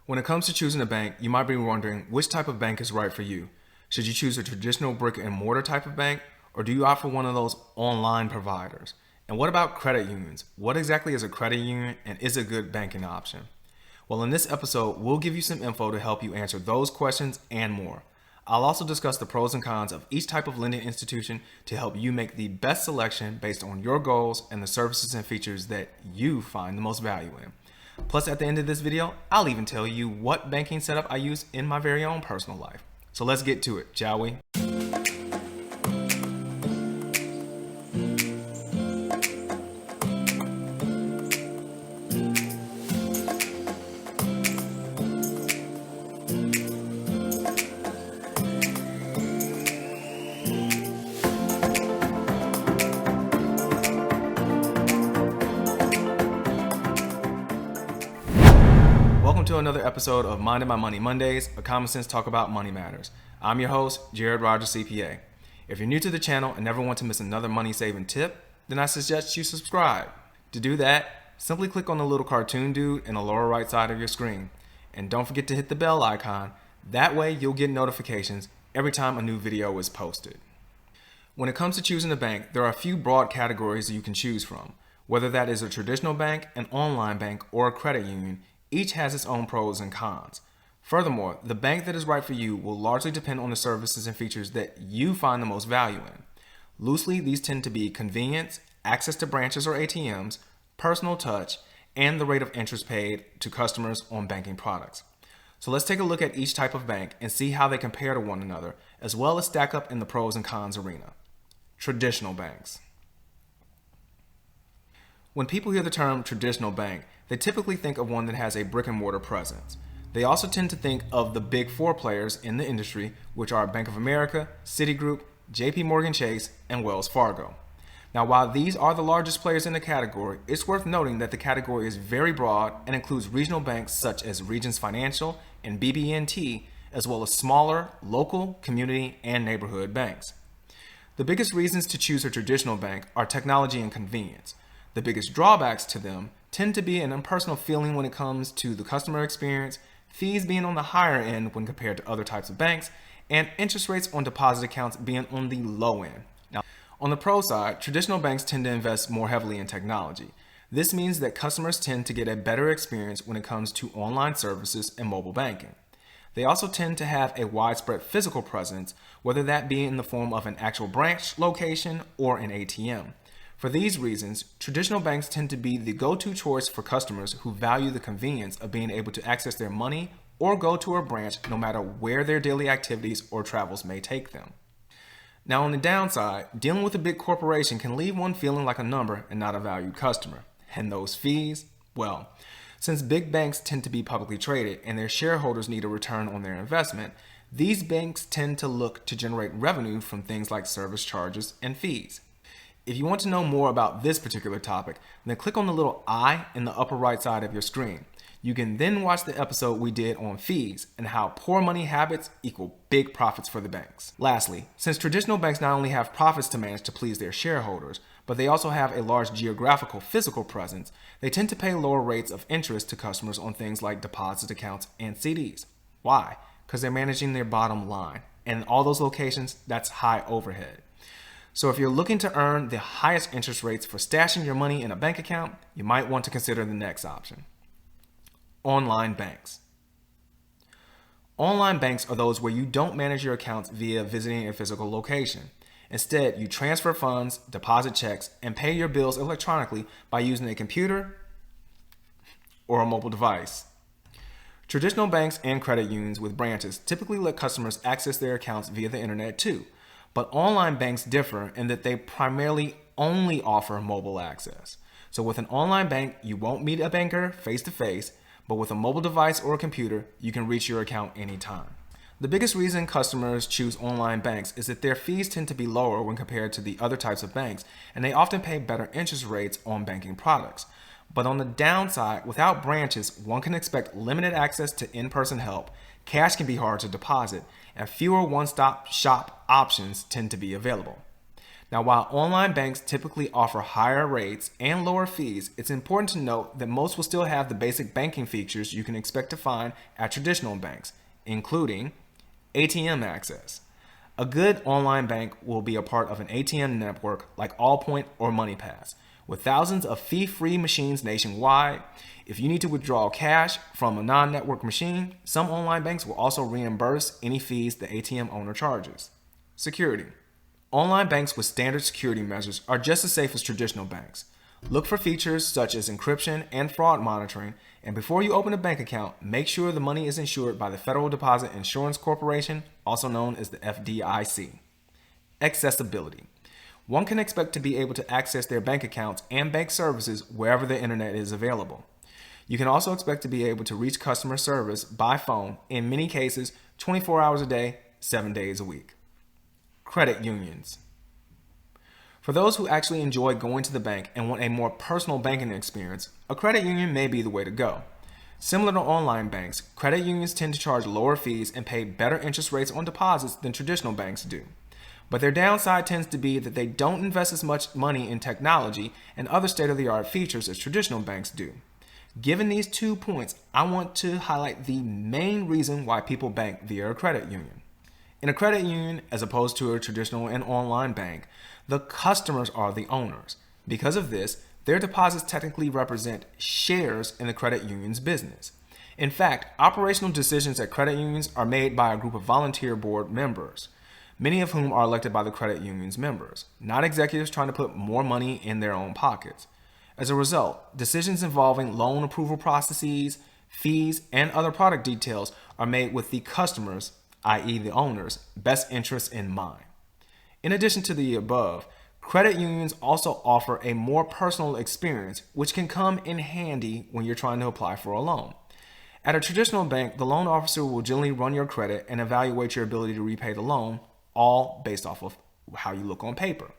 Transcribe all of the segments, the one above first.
When it comes to choosing a bank, you might be wondering which type of bank is right for you. Should you choose a traditional brick and mortar type of bank, or do you opt for one of those online providers? And what about credit unions? What exactly is a credit union, and is it a good banking option? Well, in this episode, we'll give you some info to help you answer those questions and more. I'll also discuss the pros and cons of each type of lending institution to help you make the best selection based on your goals and the services and features that you find the most value in. Plus, at the end of this video, I'll even tell you what banking setup I use in my very own personal life. So let's get to it, shall we? Welcome to another episode of Minding My Money Mondays, a common sense talk about money matters. I'm your host, Jared Rogers, CPA. If you're new to the channel and never want to miss another money saving tip, then I suggest you subscribe. To do that, simply click on the little cartoon dude in the lower right side of your screen. And don't forget to hit the bell icon. That way you'll get notifications every time a new video is posted. When it comes to choosing a bank, there are a few broad categories that you can choose from. Whether that is a traditional bank, an online bank, or a credit union, each has its own pros and cons. Furthermore, the bank that is right for you will largely depend on the services and features that you find the most value in. Loosely, these tend to be convenience, access to branches or ATMs, personal touch, and the rate of interest paid to customers on banking products. So let's take a look at each type of bank and see how they compare to one another, as well as stack up in the pros and cons arena. Traditional banks. When people hear the term traditional bank, they typically think of one that has a brick and mortar presence. They also tend to think of the big four players in the industry, which are Bank of America, Citigroup, JP Morgan Chase, and Wells Fargo. Now, while these are the largest players in the category, it's worth noting that the category is very broad and includes regional banks such as Regions Financial and BB&T, as well as smaller, local, community, and neighborhood banks. The biggest reasons to choose a traditional bank are technology and convenience. The biggest drawbacks to them tend to be an impersonal feeling when it comes to the customer experience, fees being on the higher end when compared to other types of banks, and interest rates on deposit accounts being on the low end. Now, on the pro side, traditional banks tend to invest more heavily in technology. This means that customers tend to get a better experience when it comes to online services and mobile banking. They also tend to have a widespread physical presence, whether that be in the form of an actual branch location or an ATM. For these reasons, traditional banks tend to be the go-to choice for customers who value the convenience of being able to access their money or go to a branch no matter where their daily activities or travels may take them. Now, on the downside, dealing with a big corporation can leave one feeling like a number and not a valued customer. And those fees? Well, since big banks tend to be publicly traded and their shareholders need a return on their investment, these banks tend to look to generate revenue from things like service charges and fees. If you want to know more about this particular topic, then click on the little I in the upper right side of your screen. You can then watch the episode we did on fees and how poor money habits equal big profits for the banks. Lastly, since traditional banks not only have profits to manage to please their shareholders, but they also have a large geographical physical presence, they tend to pay lower rates of interest to customers on things like deposit accounts and CDs. Why? Because they're managing their bottom line. And in all those locations, that's high overhead. So if you're looking to earn the highest interest rates for stashing your money in a bank account, you might want to consider the next option. Online banks. Online banks are those where you don't manage your accounts via visiting a physical location. Instead, you transfer funds, deposit checks, and pay your bills electronically by using a computer or a mobile device. Traditional banks and credit unions with branches typically let customers access their accounts via the internet too. But online banks differ in that they primarily only offer mobile access. So with an online bank, you won't meet a banker face to face, but with a mobile device or a computer, you can reach your account anytime. The biggest reason customers choose online banks is that their fees tend to be lower when compared to the other types of banks, and they often pay better interest rates on banking products. But on the downside, without branches, one can expect limited access to in-person help, cash can be hard to deposit, and fewer one-stop shop options tend to be available. Now, while online banks typically offer higher rates and lower fees, it's important to note that most will still have the basic banking features you can expect to find at traditional banks, including ATM access. A good online bank will be a part of an ATM network like Allpoint or MoneyPass, with thousands of fee-free machines nationwide. If you need to withdraw cash from a non-network machine, some online banks will also reimburse any fees the ATM owner charges. Security. Online banks with standard security measures are just as safe as traditional banks. Look for features such as encryption and fraud monitoring, and before you open a bank account, make sure the money is insured by the Federal Deposit Insurance Corporation, also known as the FDIC. Accessibility. One can expect to be able to access their bank accounts and bank services wherever the internet is available. You can also expect to be able to reach customer service by phone, in many cases 24 hours a day, 7 days a week. Credit unions. For those who actually enjoy going to the bank and want a more personal banking experience, a credit union may be the way to go. Similar to online banks, credit unions tend to charge lower fees and pay better interest rates on deposits than traditional banks do. But their downside tends to be that they don't invest as much money in technology and other state-of-the-art features as traditional banks do. Given these 2 points, I want to highlight the main reason why people bank via a credit union. In a credit union, as opposed to a traditional and online bank, the customers are the owners. Because of this, their deposits technically represent shares in the credit union's business. In fact, operational decisions at credit unions are made by a group of volunteer board members, many of whom are elected by the credit union's members, not executives trying to put more money in their own pockets. As a result, decisions involving loan approval processes, fees, and other product details are made with the customers, i.e. the owners, best interests in mind. In addition to the above, credit unions also offer a more personal experience, which can come in handy when you're trying to apply for a loan. At a traditional bank, the loan officer will generally run your credit and evaluate your ability to repay the loan, all based off of how you look on paper.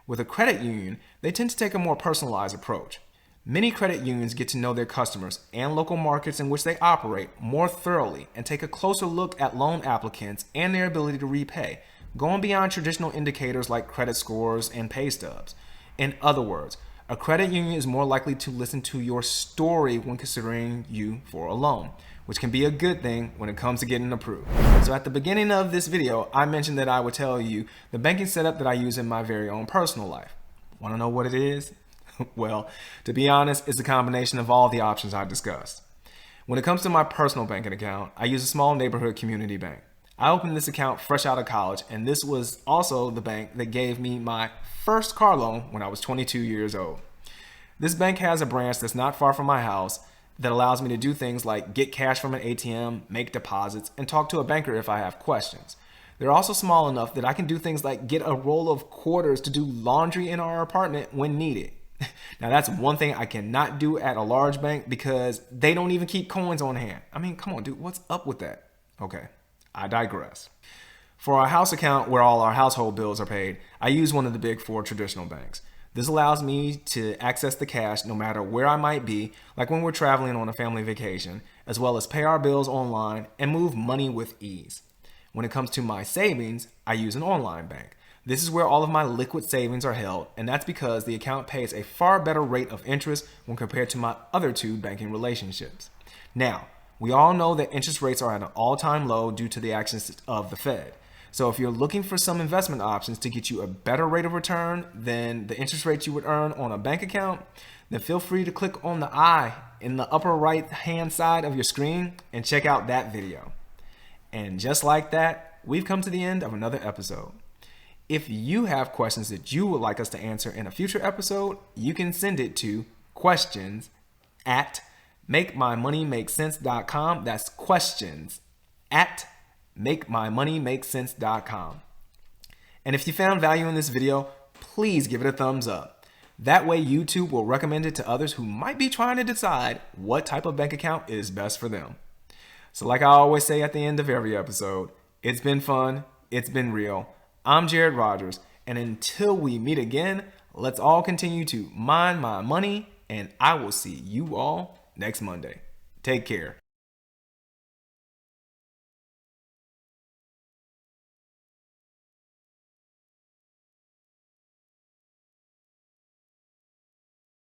With a credit union, they tend to take a more personalized approach. Many credit unions get to know their customers and local markets in which they operate more thoroughly and take a closer look at loan applicants and their ability to repay, going beyond traditional indicators like credit scores and pay stubs. In other words, a credit union is more likely to listen to your story when considering you for a loan, which can be a good thing when it comes to getting approved. So at the beginning of this video, I mentioned that I would tell you the banking setup that I use in my very own personal life. Want to know what it is? Well, to be honest, it's a combination of all the options I discussed. When it comes to my personal banking account, I use a small neighborhood community bank. I opened this account fresh out of college, and this was also the bank that gave me my first car loan when I was 22 years old. This bank has a branch that's not far from my house that allows me to do things like get cash from an ATM, make deposits, and talk to a banker if I have questions. They're also small enough that I can do things like get a roll of quarters to do laundry in our apartment when needed. Now that's one thing I cannot do at a large bank because they don't even keep coins on hand. I mean, come on, dude, what's up with that? Okay, I digress. For our house account where all our household bills are paid, I use one of the big four traditional banks. This allows me to access the cash no matter where I might be, like when we're traveling on a family vacation, as well as pay our bills online and move money with ease. When it comes to my savings, I use an online bank. This is where all of my liquid savings are held, and that's because the account pays a far better rate of interest when compared to my other two banking relationships. Now, we all know that interest rates are at an all-time low due to the actions of the Fed. So if you're looking for some investment options to get you a better rate of return than the interest rates you would earn on a bank account, then feel free to click on the I in the upper right-hand side of your screen and check out that video. And just like that, we've come to the end of another episode. If you have questions that you would like us to answer in a future episode, you can send it to questions@makemymoneymakesense.com. That's questions@makemymoneymakesense.com. And if you found value in this video, please give it a thumbs up. That way YouTube will recommend it to others who might be trying to decide what type of bank account is best for them. So like I always say at the end of every episode, it's been fun, it's been real. I'm Jared Rogers, and until we meet again, let's all continue to mind my money, and I will see you all next Monday. Take care.